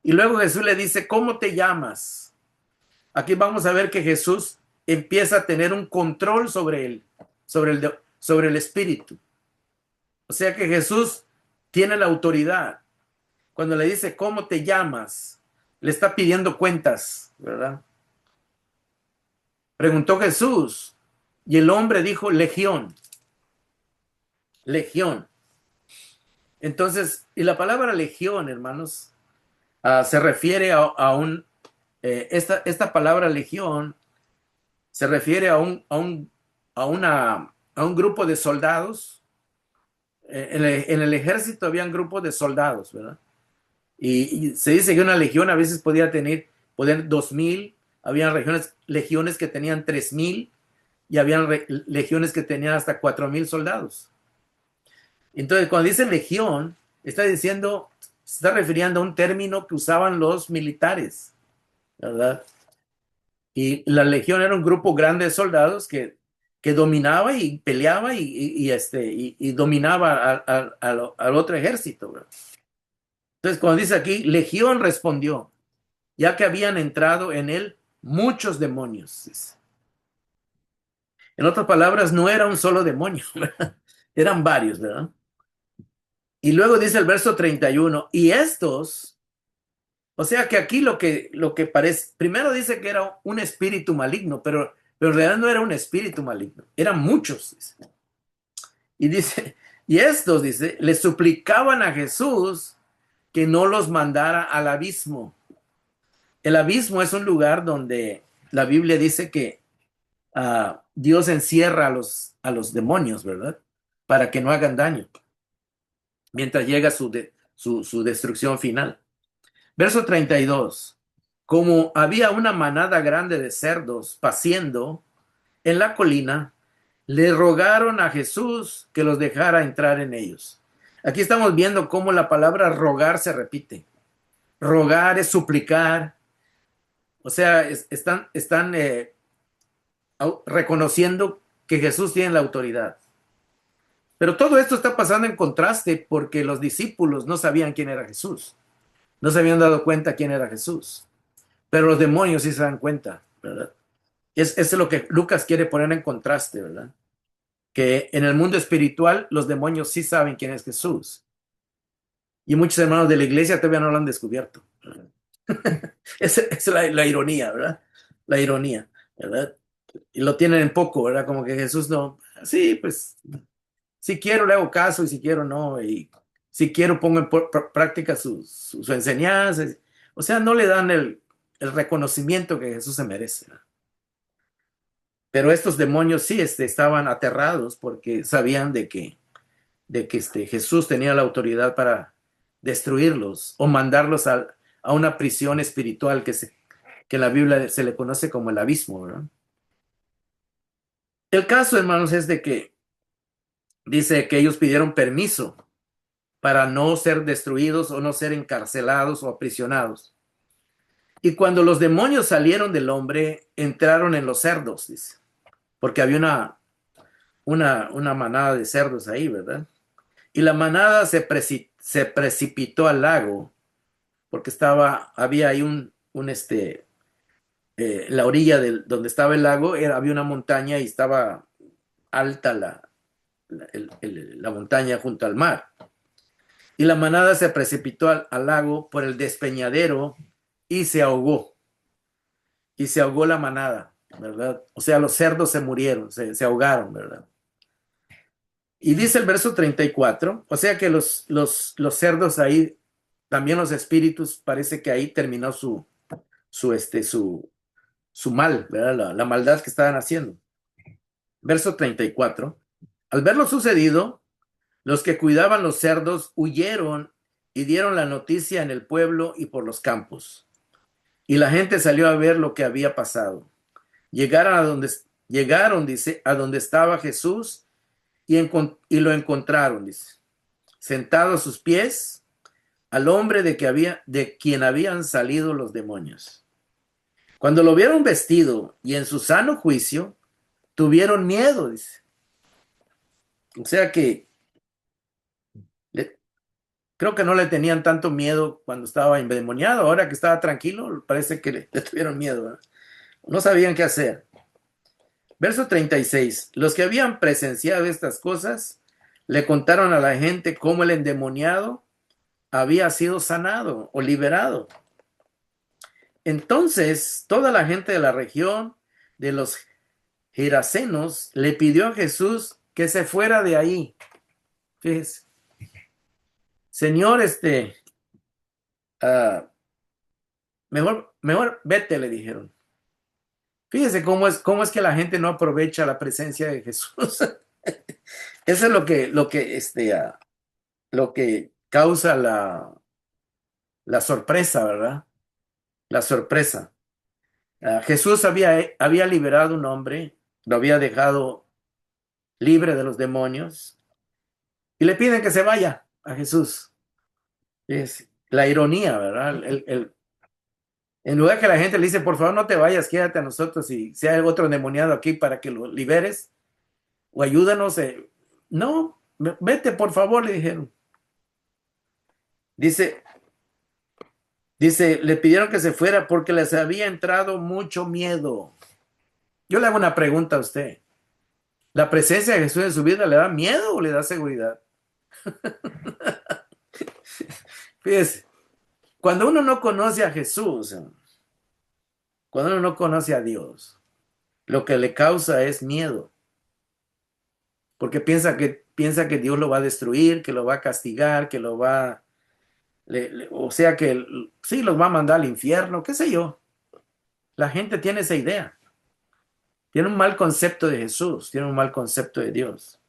Y luego Jesús le dice, ¿cómo te llamas? Aquí vamos a ver que Jesús empieza a tener un control sobre él, sobre el espíritu. O sea que Jesús tiene la autoridad. Cuando le dice, ¿cómo te llamas? Le está pidiendo cuentas, ¿verdad? Preguntó Jesús y el hombre dijo, Legión, Legión. Entonces, y la palabra legión, hermanos, se refiere esta palabra legión se refiere a un grupo de soldados. En el ejército habían grupos de soldados, ¿verdad? Y se dice que una legión a veces podía tener 2000, habían legiones que tenían 3000 y habían legiones que tenían hasta 4000 soldados. Entonces, cuando dice legión, se está refiriendo a un término que usaban los militares, ¿verdad? Y la legión era un grupo grande de soldados que dominaba y peleaba y dominaba al otro ejército, ¿verdad? Entonces, cuando dice aquí, legión respondió, ya que habían entrado en él muchos demonios. En otras palabras, no era un solo demonio, ¿verdad? Eran varios, ¿verdad? Y luego dice el verso 31, y estos, o sea que aquí lo que parece, primero dice que era un espíritu maligno, pero en realidad no era un espíritu maligno, eran muchos. Dice. Y dice, y estos, dice, le suplicaban a Jesús que no los mandara al abismo. El abismo es un lugar donde la Biblia dice que Dios encierra a los demonios, ¿verdad? Para que no hagan daño, mientras llega su destrucción final. Verso 32. Como había una manada grande de cerdos paciendo en la colina, le rogaron a Jesús que los dejara entrar en ellos. Aquí estamos viendo cómo la palabra rogar se repite. Rogar es suplicar. O sea, están reconociendo que Jesús tiene la autoridad. Pero todo esto está pasando en contraste porque los discípulos no sabían quién era Jesús. No se habían dado cuenta quién era Jesús. Pero los demonios sí se dan cuenta, ¿verdad? Es lo que Lucas quiere poner en contraste, ¿verdad? Que en el mundo espiritual los demonios sí saben quién es Jesús. Y muchos hermanos de la iglesia todavía no lo han descubierto. Esa es la ironía, ¿verdad? La ironía, ¿verdad? Y lo tienen en poco, ¿verdad? Como que Jesús no, sí, pues, si quiero le hago caso y si quiero no, y si quiero pongo en práctica su enseñanza. O sea, no le dan el reconocimiento que Jesús se merece, ¿verdad? Pero estos demonios sí estaban aterrados porque sabían de que Jesús tenía la autoridad para destruirlos o mandarlos a una prisión espiritual que en la Biblia se le conoce como el abismo, ¿verdad? El caso, hermanos, es de que dice que ellos pidieron permiso para no ser destruidos o no ser encarcelados o aprisionados. Y cuando los demonios salieron del hombre, entraron en los cerdos, dice, porque había una manada de cerdos ahí, ¿verdad? Y la manada se precipitó al lago porque había ahí la orilla donde estaba el lago, había una montaña y estaba alta la montaña junto al mar. Y la manada se precipitó al lago por el despeñadero y se ahogó. Y se ahogó la manada, ¿verdad? O sea, los cerdos se murieron, se ahogaron, ¿verdad? Y dice el verso 34, o sea que los cerdos ahí, también los espíritus, parece que ahí terminó su mal, ¿verdad? La maldad que estaban haciendo. Verso 34. Al ver lo sucedido, los que cuidaban los cerdos huyeron y dieron la noticia en el pueblo y por los campos. Y la gente salió a ver lo que había pasado. Llegaron, dice, a donde estaba Jesús y lo encontraron, dice. sentado a sus pies al hombre de quien habían salido los demonios. Cuando lo vieron vestido y en su sano juicio, tuvieron miedo, dice. O sea que le- creo que no le tenían tanto miedo cuando estaba endemoniado. Ahora que estaba tranquilo, parece que le tuvieron miedo, ¿verdad? No sabían qué hacer. Verso 36. Los que habían presenciado estas cosas le contaron a la gente cómo el endemoniado había sido sanado o liberado. Entonces, toda la gente de la región de los Gerasenos le pidió a Jesús que se fuera de ahí. Fíjese, Señor, ah, mejor vete, le dijeron. Fíjese cómo es que la gente no aprovecha la presencia de Jesús. Eso es lo que causa la sorpresa, ¿verdad? La sorpresa. Jesús había liberado a un hombre, lo había dejado libre de los demonios, y le piden que se vaya a Jesús. Es la ironía, ¿verdad? En lugar que la gente le dice, por favor, no te vayas, quédate a nosotros y si hay otro endemoniado aquí para que lo liberes o ayúdanos. No, vete, por favor, le dijeron. Dice, le pidieron que se fuera porque les había entrado mucho miedo. Yo le hago una pregunta a usted. ¿La presencia de Jesús en su vida le da miedo o le da seguridad? Fíjese, cuando uno no conoce a Jesús, cuando uno no conoce a Dios, lo que le causa es miedo, porque piensa que Dios lo va a destruir, que lo va a castigar, que lo va, o sea que sí, los va a mandar al infierno, qué sé yo. La gente tiene esa idea, tiene un mal concepto de Jesús, tiene un mal concepto de Dios.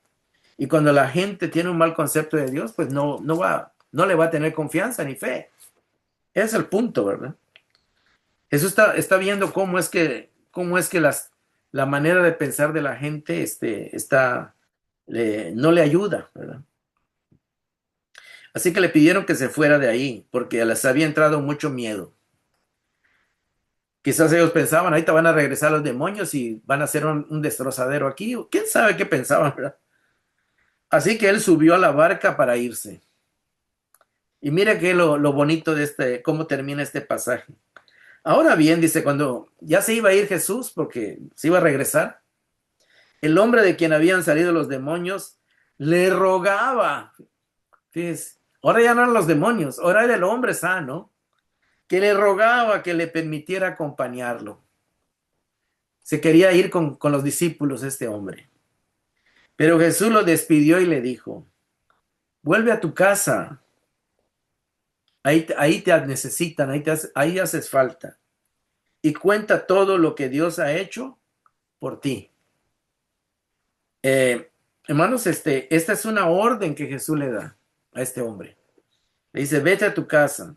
Y cuando la gente tiene un mal concepto de Dios, pues no le va a tener confianza ni fe. Ese es el punto, ¿verdad? Jesús está viendo cómo es que la manera de pensar de la gente no le ayuda, ¿verdad? Así que le pidieron que se fuera de ahí, porque les había entrado mucho miedo. Quizás ellos pensaban, ahorita van a regresar los demonios y van a hacer un destrozadero aquí. ¿Quién sabe qué pensaban, verdad? Así que él subió a la barca para irse. Y mira que lo bonito de cómo termina este pasaje. Ahora bien, dice, cuando ya se iba a ir Jesús, porque se iba a regresar, el hombre de quien habían salido los demonios le rogaba. Fíjese, ahora ya no eran los demonios, ahora era el hombre sano, que le rogaba que le permitiera acompañarlo. Se quería ir con los discípulos este hombre. Pero Jesús lo despidió y le dijo, vuelve a tu casa, ahí te necesitan, ahí haces falta. Y cuenta todo lo que Dios ha hecho por ti. Eh, Hermanos, esta es una orden que Jesús le da a este hombre. Le dice, vete a tu casa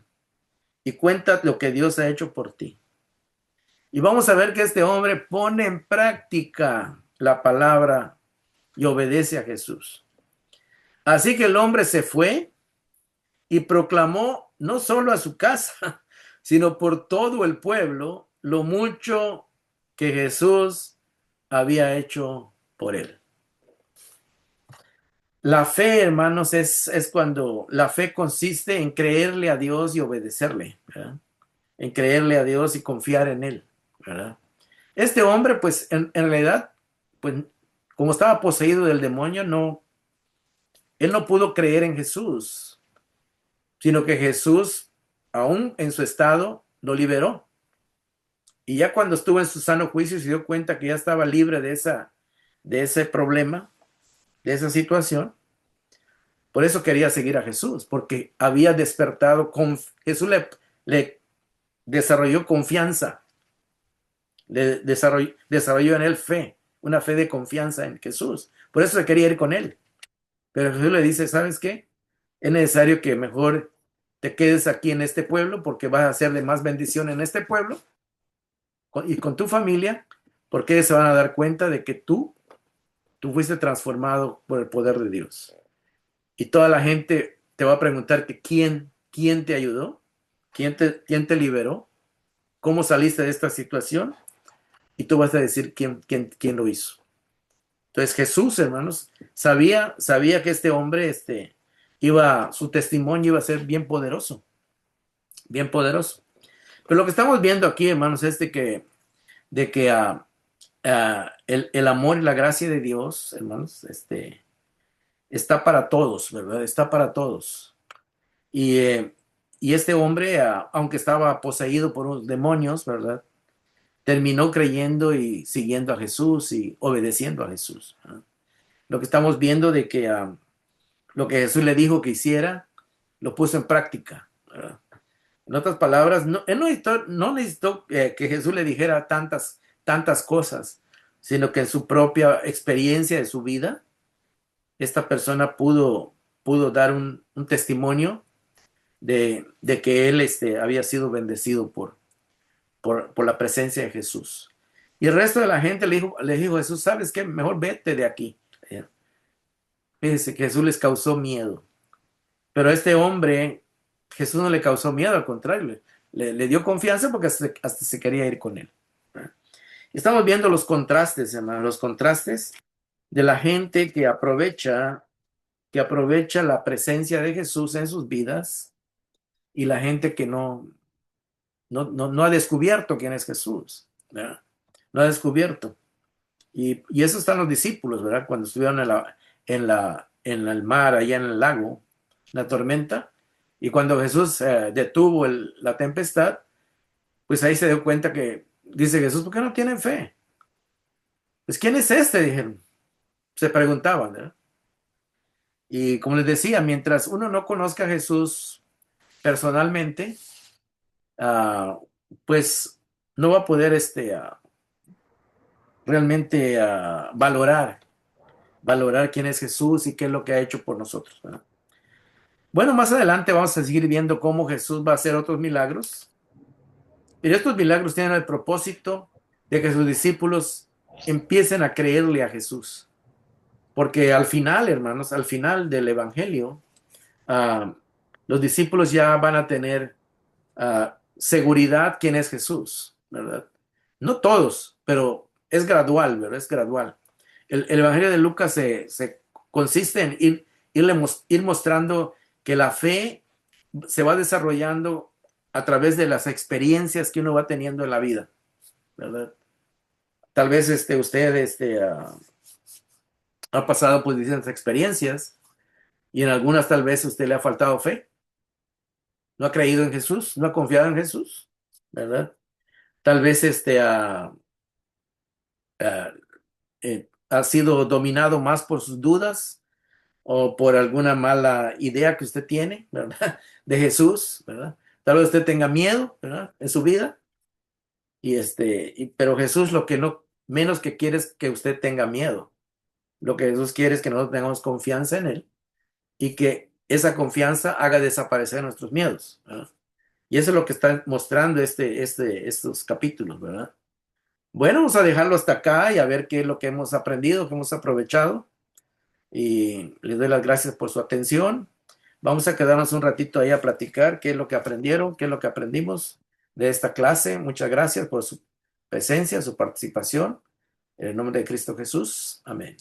y cuenta lo que Dios ha hecho por ti. Y vamos a ver que este hombre pone en práctica la palabra y obedece a Jesús. Así que el hombre se fue y proclamó no solo a su casa, sino por todo el pueblo lo mucho que Jesús había hecho por él. La fe, hermanos, es cuando la fe consiste en creerle a Dios y obedecerle, ¿verdad? En creerle a Dios y confiar en Él, ¿verdad? Este hombre, pues, en realidad, pues, como estaba poseído del demonio, él no pudo creer en Jesús, sino que Jesús, aún en su estado, lo liberó. Y ya cuando estuvo en su sano juicio, se dio cuenta que ya estaba libre de ese problema, de esa situación. Por eso quería seguir a Jesús, porque había despertado, Jesús le desarrolló confianza, desarrolló en él fe, una fe de confianza en Jesús. Por eso se quería ir con él. Pero Jesús le dice, ¿sabes qué? Es necesario que mejor te quedes aquí en este pueblo porque vas a hacer de más bendición en este pueblo y con tu familia, porque ellos se van a dar cuenta de que tú fuiste transformado por el poder de Dios. y toda la gente te va a preguntar que quién te ayudó, quién te liberó, cómo saliste de esta situación, y tú vas a decir quién lo hizo. Entonces Jesús, hermanos, sabía que este hombre, su testimonio iba a ser bien poderoso, bien poderoso. Pero lo que estamos viendo aquí, hermanos, es de que el amor y la gracia de Dios, hermanos, está para todos, ¿verdad? Está para todos. Y, eh, y este hombre, aunque estaba poseído por unos demonios, ¿verdad? Terminó creyendo y siguiendo a Jesús y obedeciendo a Jesús, ¿verdad? Lo que estamos viendo de que lo que Jesús le dijo que hiciera, lo puso en práctica, ¿verdad? En otras palabras, él no necesitó que Jesús le dijera tantas cosas, sino que en su propia experiencia de su vida, esta persona pudo dar un testimonio de que él había sido bendecido por la presencia de Jesús. Y el resto de la gente le dijo Jesús, ¿sabes qué? Mejor vete de aquí. Fíjense que Jesús les causó miedo. Pero a este hombre, Jesús no le causó miedo, al contrario, le dio confianza porque hasta se quería ir con él. Estamos viendo los contrastes, hermano, los contrastes de la gente que aprovecha la presencia de Jesús en sus vidas y la gente que no ha descubierto quién es Jesús, ¿verdad? No ha descubierto. Y eso están los discípulos, ¿verdad? Cuando estuvieron en el mar, allá en el lago, la tormenta, y cuando Jesús detuvo la tempestad, pues ahí se dio cuenta que, dice Jesús, ¿por qué no tienen fe? Pues ¿quién es este? Dijeron, se preguntaban, ¿verdad? Y como les decía, mientras uno no conozca a Jesús personalmente, ah, pues no va a poder realmente valorar quién es Jesús y qué es lo que ha hecho por nosotros, ¿verdad? Bueno, más adelante vamos a seguir viendo cómo Jesús va a hacer otros milagros, pero estos milagros tienen el propósito de que sus discípulos empiecen a creerle a Jesús, porque al final, hermanos, al final del Evangelio, ah, los discípulos ya van a tener seguridad quién es Jesús, ¿verdad? No todos, pero es gradual, ¿verdad? Es gradual. El Evangelio de Lucas se consiste en ir mostrando que la fe se va desarrollando a través de las experiencias que uno va teniendo en la vida, ¿verdad? Tal vez usted ha pasado por distintas experiencias y en algunas tal vez a usted le ha faltado fe, no ha creído en Jesús, no ha confiado en Jesús, ¿verdad? Tal vez ah, ha sido dominado más por sus dudas o por alguna mala idea que usted tiene, ¿verdad? De Jesús, ¿verdad? Tal vez usted tenga miedo, ¿verdad? En su vida pero Jesús lo que no menos que quiere es que usted tenga miedo. Lo que Jesús quiere es que nosotros tengamos confianza en él y que esa confianza haga desaparecer nuestros miedos, ¿verdad? Y eso es lo que está mostrando estos capítulos, ¿verdad? Bueno, vamos a dejarlo hasta acá y a ver qué es lo que hemos aprendido, que hemos aprovechado. Y les doy las gracias por su atención. Vamos a quedarnos un ratito ahí a platicar qué es lo que aprendieron, qué es lo que aprendimos de esta clase. Muchas gracias por su presencia, su participación. En el nombre de Cristo Jesús. Amén.